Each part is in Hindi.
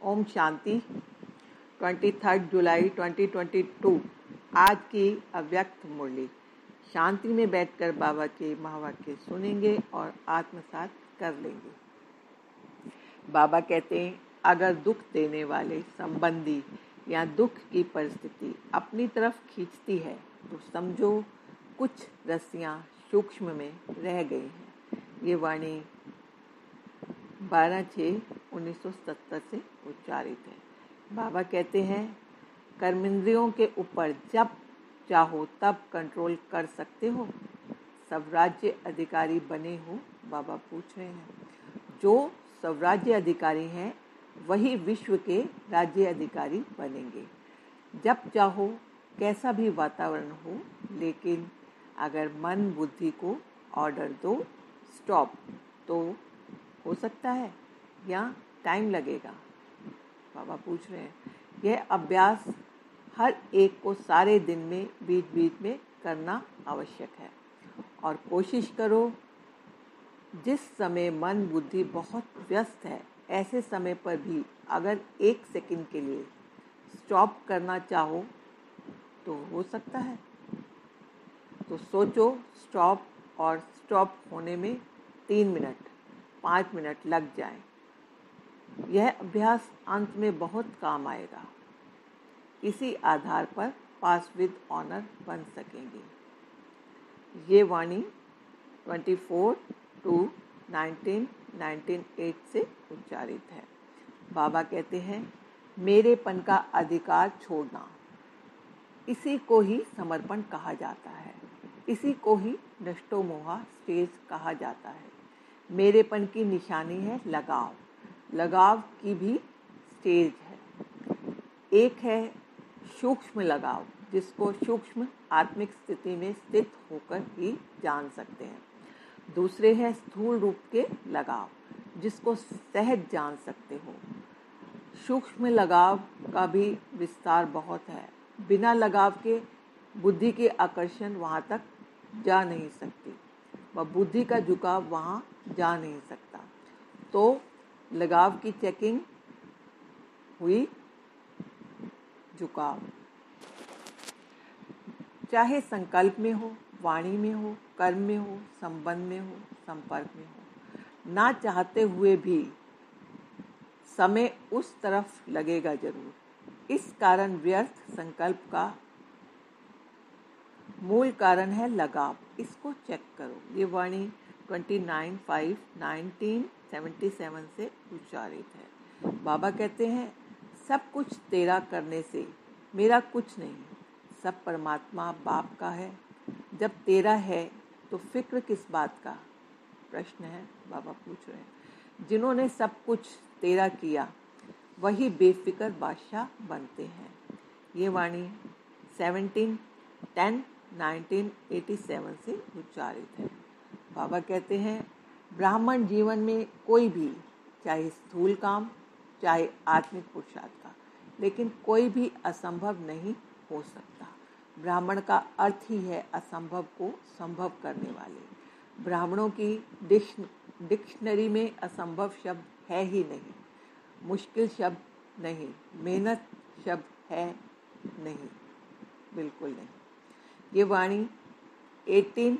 ओम शांति। 23 जुलाई 2022 आज की अव्यक्त मुरली। शांति में बैठकर बाबा के महावाक्य सुनेंगे और आत्मसात कर लेंगे। बाबा कहते हैं, अगर दुख देने वाले संबंधी या दुख की परिस्थिति अपनी तरफ खींचती है तो समझो कुछ रस्सियां सूक्ष्म में रह गई हैं। ये वाणी 12/6/1970 से उच्चारित है। बाबा कहते हैं, कर्मेंद्रियों के ऊपर जब चाहो तब कंट्रोल कर सकते हो। सब राज्य अधिकारी बने हो? बाबा पूछ रहे हैं। जो स्वराज्य अधिकारी हैं वही विश्व के राज्य अधिकारी बनेंगे। जब चाहो कैसा भी वातावरण हो, लेकिन अगर मन बुद्धि को ऑर्डर दो स्टॉप, तो हो सकता है या टाइम लगेगा? बाबा पूछ रहे हैं। यह अभ्यास हर एक को सारे दिन में बीच बीच में करना आवश्यक है। और कोशिश करो, जिस समय मन बुद्धि बहुत व्यस्त है, ऐसे समय पर भी अगर 1 सेकंड के लिए स्टॉप करना चाहो तो हो सकता है। तो सोचो, स्टॉप और स्टॉप होने में 3 मिनट 5 मिनट लग जाए। यह अभ्यास अंत में बहुत काम आएगा। इसी आधार पर पास विद ऑनर बन सकेंगे। ये वाणी 24/2/1998 से उच्चारित है। बाबा कहते हैं, मेरेपन का अधिकार छोड़ना, इसी को ही समर्पण कहा जाता है। इसी को ही नष्टो मोहा स्टेज कहा जाता है। मेरेपन की निशानी है लगाव। लगाव की भी स्टेज है। एक है सूक्ष्म लगाव, जिसको सूक्ष्म आत्मिक स्थिति में स्थित होकर ही जान सकते हैं। दूसरे है स्थूल रूप के लगाव, जिसको सहज जान सकते हो। सूक्ष्म लगाव का भी विस्तार बहुत है। बिना लगाव के बुद्धि के आकर्षण वहाँ तक जा नहीं सकती, वह बुद्धि का झुकाव वहाँ जा नहीं सकता। तो लगाव की चेकिंग हुई, झुकाव चाहे संकल्प में हो, वाणी में हो, कर्म में हो, संबंध में हो, संपर्क में हो, ना चाहते हुए भी समय उस तरफ लगेगा जरूर। इस कारण व्यर्थ संकल्प का मूल कारण है लगाव। इसको चेक करो। ये वाणी 29/5/1977 से उच्चारित है। बाबा कहते हैं, सब कुछ तेरा करने से मेरा कुछ नहीं, सब परमात्मा बाप का है। जब तेरा है तो फिक्र किस बात का? प्रश्न है, बाबा पूछ रहे हैं। जिन्होंने सब कुछ तेरा किया वही बेफिक्र बादशाह बनते हैं। ये वाणी 17/10/1987 से उच्चारित है। बाबा कहते हैं, ब्राह्मण जीवन में कोई भी, चाहे स्थूल काम चाहे आत्मिक पुरुषार्थ का, लेकिन कोई भी असंभव नहीं हो सकता। ब्राह्मण का अर्थ ही है असंभव को संभव करने वाले। ब्राह्मणों की डिक्शनरी में असंभव शब्द है ही नहीं, मुश्किल शब्द नहीं, मेहनत शब्द है नहीं, बिल्कुल नहीं। ये वाणी 18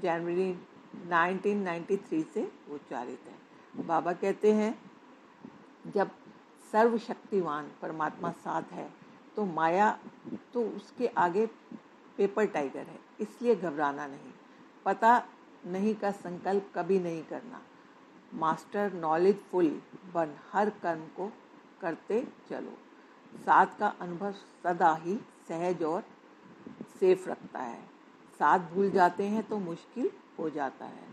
जनवरी 1993 से उच्चारित है। बाबा कहते हैं, जब सर्वशक्तिवान परमात्मा साथ है तो माया तो उसके आगे पेपर टाइगर है, इसलिए घबराना नहीं। पता नहीं का संकल्प कभी नहीं करना। मास्टर नॉलेजफुल बन हर कर्म को करते चलो। साथ का अनुभव सदा ही सहज और सेफ रखता है। साथ भूल जाते हैं तो मुश्किल हो जाता है।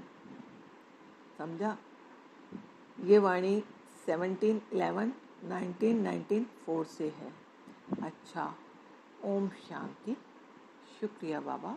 समझा? ये वाणी 17/11/1994 से है। अच्छा, ओम शांति। शुक्रिया बाबा।